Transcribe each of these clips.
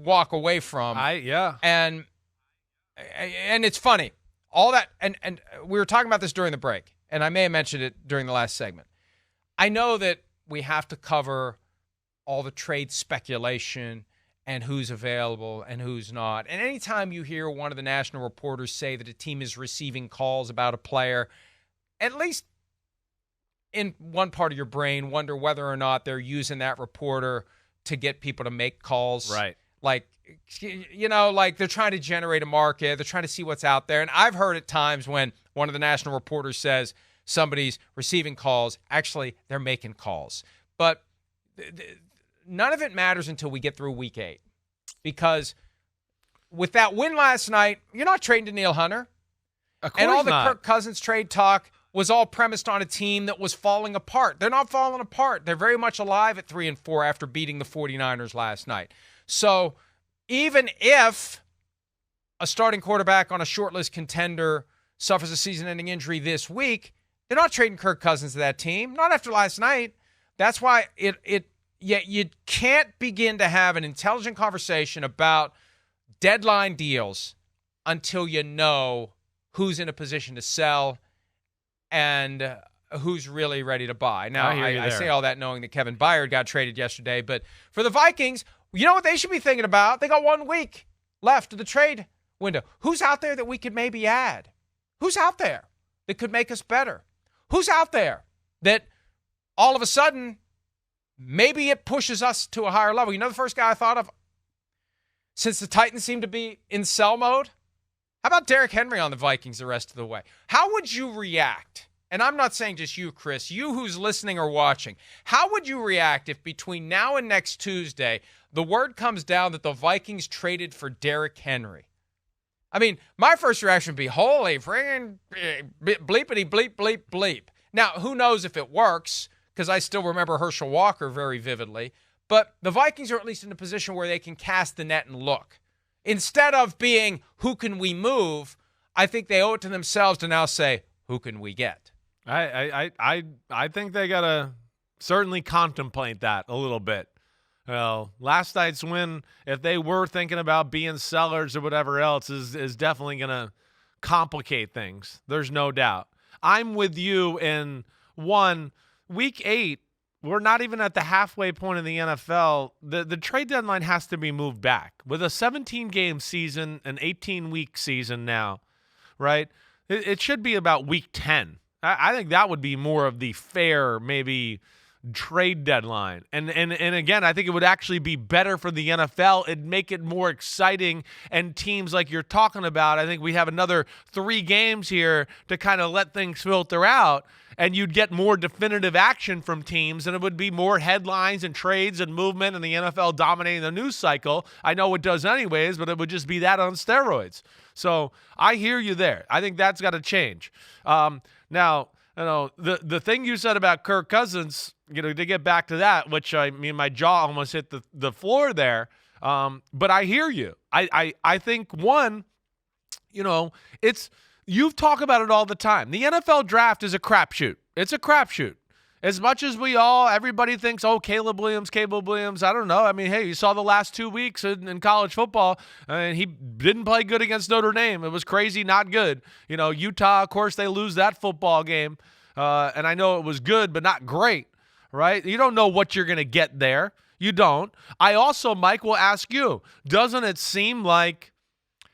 walk away from. And it's funny. All that, and we were talking about this during the break, and I may have mentioned it during the last segment. I know that we have to cover all the trade speculation and who's available and who's not. And anytime you hear one of the national reporters say that a team is receiving calls about a player, at least in one part of your brain, wonder whether or not they're using that reporter to get people to make calls. Right. Like, like they're trying to generate a market. They're trying to see what's out there. And I've heard at times when one of the national reporters says somebody's receiving calls, actually they're making calls. But none of it matters until we get through week 8. Because with that win last night, you're not trading to Neil Hunter. Of course and all the not. Kirk Cousins trade talk was all premised on a team that was falling apart. They're not falling apart. They're very much alive at 3-4 after beating the 49ers last night. So even if a starting quarterback on a shortlist contender suffers a season-ending injury this week, they're not trading Kirk Cousins to that team. Not after last night. That's why you can't begin to have an intelligent conversation about deadline deals until you know who's in a position to sell and who's really ready to buy. Now, I say all that knowing that Kevin Byard got traded yesterday, but for the Vikings, you know what they should be thinking about? They got 1 week left of the trade window. Who's out there that we could maybe add? Who's out there that could make us better? Who's out there that all of a sudden maybe it pushes us to a higher level? You know the first guy I thought of? Since the Titans seem to be in sell mode, how about Derrick Henry on the Vikings the rest of the way? How would you react? And I'm not saying just you, Chris, you who's listening or watching. How would you react if between now and next Tuesday, the word comes down that the Vikings traded for Derrick Henry? I mean, my first reaction would be, holy friggin' bleepity bleep, bleep, bleep. Now, who knows if it works, because I still remember Herschel Walker very vividly. But the Vikings are at least in a position where they can cast the net and look. Instead of being, who can we move, I think they owe it to themselves to now say, who can we get? I think they got to certainly contemplate that a little bit. Well, last night's win, if they were thinking about being sellers or whatever else, is definitely going to complicate things. There's no doubt. I'm with you in week 8. We're not even at the halfway point in the NFL. The trade deadline has to be moved back. With a 17-game season, an 18-week season now, right? It should be about week 10. I think that would be more of the fair, maybe, trade deadline. And again, I think it would actually be better for the NFL. It'd make it more exciting. And teams like you're talking about, I think we have another 3 games here to kind of let things filter out. And you'd get more definitive action from teams, and it would be more headlines and trades and movement and the NFL dominating the news cycle. I know it does anyways, but it would just be that on steroids. So I hear you there. I think that's got to change. Now, the thing you said about Kirk Cousins, to get back to that, which my jaw almost hit the floor there. But I hear you. I think you've talked about it all the time. The NFL draft is a crapshoot. It's a crapshoot. As much as everybody thinks, Caleb Williams, I don't know. I mean, hey, you saw the last 2 weeks in college football, and he didn't play good against Notre Dame. It was crazy, not good. Utah, of course, they lose that football game. And I know it was good, but not great, right? You don't know what you're going to get there. You don't. I also, Mike, will ask you, doesn't it seem like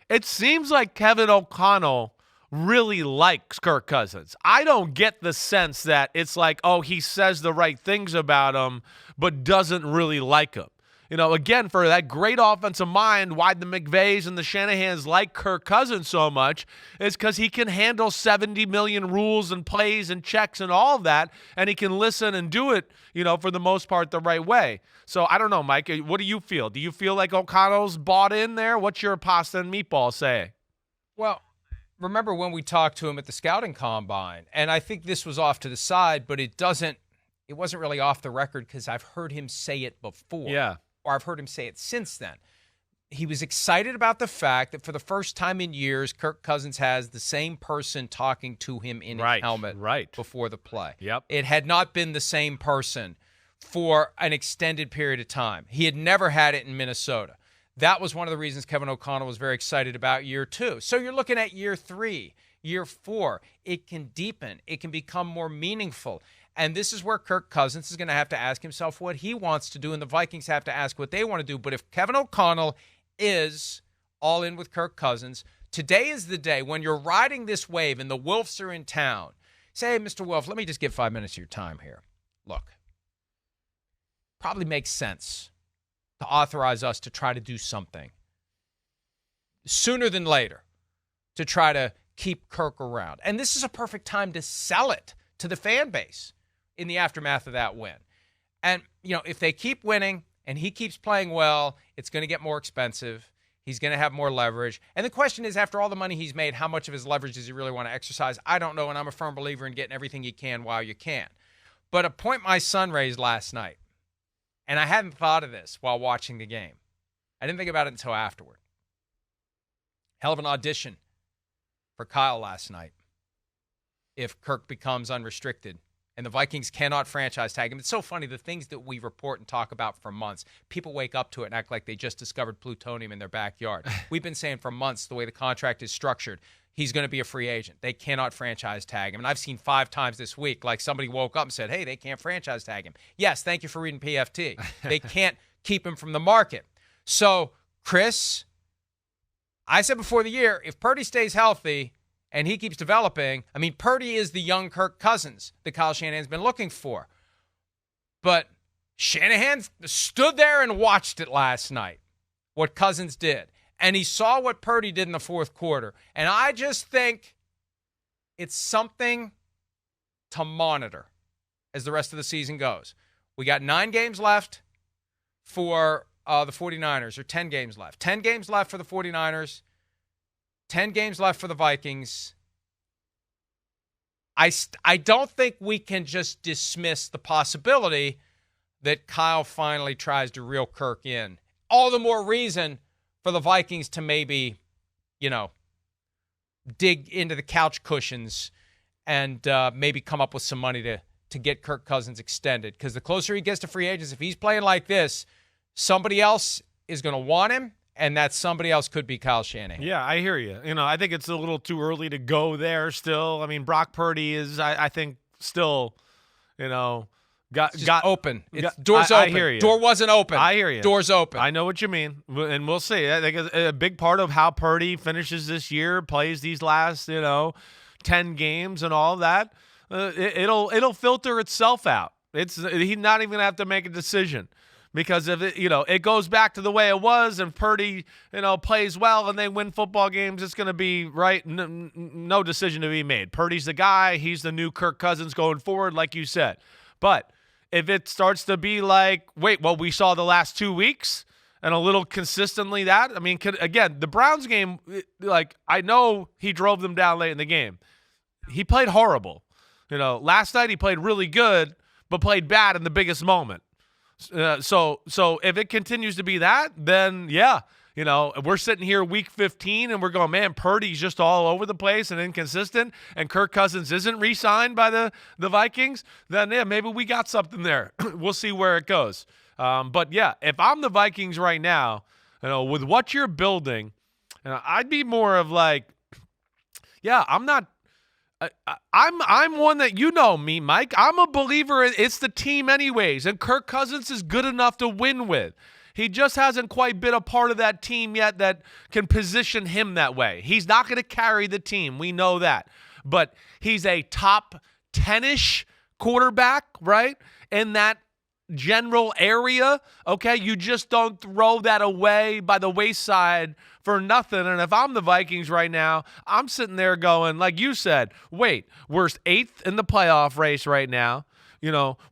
Kevin O'Connell really likes Kirk Cousins? I don't get the sense that it's like, he says the right things about him, but doesn't really like him. Again, for that great offensive mind, why the McVays and the Shanahans like Kirk Cousins so much is because he can handle 70 million rules and plays and checks and all of that, and he can listen and do it, for the most part, the right way. So I don't know, Mike, what do you feel? Do you feel like O'Connell's bought in there? What's your pasta and meatball say? Well, remember when we talked to him at the scouting combine, and I think this was off to the side, but it wasn't really off the record because I've heard him say it before. Yeah. Or I've heard him say it since then. He was excited about the fact that for the first time in years, Kirk Cousins has the same person talking to him in his helmet before the play. Yep. It had not been the same person for an extended period of time. He had never had it in Minnesota. That was one of the reasons Kevin O'Connell was very excited about year 2. So you're looking at year 3, year 4. It can deepen. It can become more meaningful. And this is where Kirk Cousins is going to have to ask himself what he wants to do, and the Vikings have to ask what they want to do. But if Kevin O'Connell is all in with Kirk Cousins, today is the day when you're riding this wave and the Wolves are in town. Say, hey, Mr. Wolf, let me just get 5 minutes of your time here. Look, probably makes sense to authorize us to try to do something sooner than later to try to keep Kirk around. And this is a perfect time to sell it to the fan base in the aftermath of that win. And, if they keep winning and he keeps playing well, it's going to get more expensive. He's going to have more leverage. And the question is, after all the money he's made, how much of his leverage does he really want to exercise? I don't know, and I'm a firm believer in getting everything you can while you can. But a point my son raised last night, and I hadn't thought of this while watching the game. I didn't think about it until afterward. Hell of an audition for Kyle last night if Kirk becomes unrestricted and the Vikings cannot franchise tag him. It's so funny, the things that we report and talk about for months, people wake up to it and act like they just discovered plutonium in their backyard. We've been saying for months the way the contract is structured, he's going to be a free agent. They cannot franchise tag him. And I've seen 5 times this week, like somebody woke up and said, hey, they can't franchise tag him. Yes, thank you for reading PFT. They can't keep him from the market. So, Chris, I said before the year, if Purdy stays healthy and he keeps developing, Purdy is the young Kirk Cousins that Kyle Shanahan's been looking for. But Shanahan stood there and watched it last night, what Cousins did. And he saw what Purdy did in the fourth quarter. And I just think it's something to monitor as the rest of the season goes. We got 9 games left for the 49ers, or 10 games left. 10 games left for the 49ers, 10 games left for the Vikings. I don't think we can just dismiss the possibility that Kyle finally tries to reel Kirk in. All the more reason for the Vikings to maybe, dig into the couch cushions and maybe come up with some money to get Kirk Cousins extended. Because the closer he gets to free agents, if he's playing like this, somebody else is going to want him, and that somebody else could be Kyle Shanahan. Yeah, I hear you. I think it's a little too early to go there still. Brock Purdy is, I think, still, got open. Door's open. I hear you. Door wasn't open. I hear you. Door's open. I know what you mean, and we'll see. I think a big part of how Purdy finishes this year, plays these last 10 games and all that, it'll filter itself out. He's not even gonna have to make a decision. Because if it goes back to the way it was, and Purdy, plays well and they win football games, it's going to be right. No decision to be made. Purdy's the guy. He's the new Kirk Cousins going forward, like you said. But if it starts to be like, we saw the last 2 weeks and a little consistently that, again, the Browns game, I know he drove them down late in the game. He played horrible. Last night he played really good, but played bad in the biggest moment. So if it continues to be that, then yeah, we're sitting here week 15 and we're going, man, Purdy's just all over the place and inconsistent, and Kirk Cousins isn't re-signed by the Vikings, then yeah, maybe we got something there. We'll see where it goes. But yeah, if I'm the Vikings right now, with what you're building, I'd be more of like, yeah, I'm one that me, Mike. I'm a believer it's the team anyways, and Kirk Cousins is good enough to win with. He just hasn't quite been a part of that team yet that can position him that way. He's not going to carry the team. We know that. But he's a top 10-ish quarterback, right? In that general area, okay? You just don't throw that away by the wayside for nothing. And if I'm the Vikings right now, I'm sitting there going, like you said, we're 8th in the playoff race right now.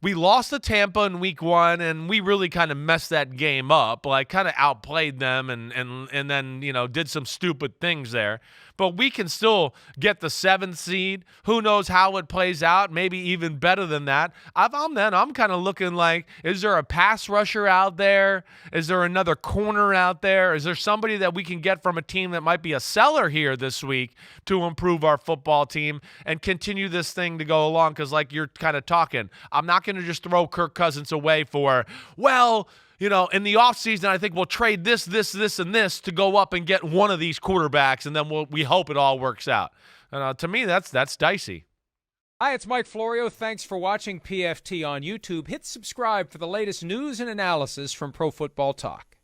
We lost to Tampa in week 1, and we really kind of messed that game up. Kind of outplayed them and then, did some stupid things there. But we can still get the 7th seed. Who knows how it plays out? Maybe even better than that. I'm kind of looking like, is there a pass rusher out there? Is there another corner out there? Is there somebody that we can get from a team that might be a seller here this week to improve our football team and continue this thing to go along? Because like you're kind of talking, I'm not going to just throw Kirk Cousins away for, in the offseason, I think we'll trade this, and this to go up and get one of these quarterbacks, and then we hope it all works out. And to me, that's dicey. Hi, it's Mike Florio. Thanks for watching PFT on YouTube. Hit subscribe for the latest news and analysis from Pro Football Talk.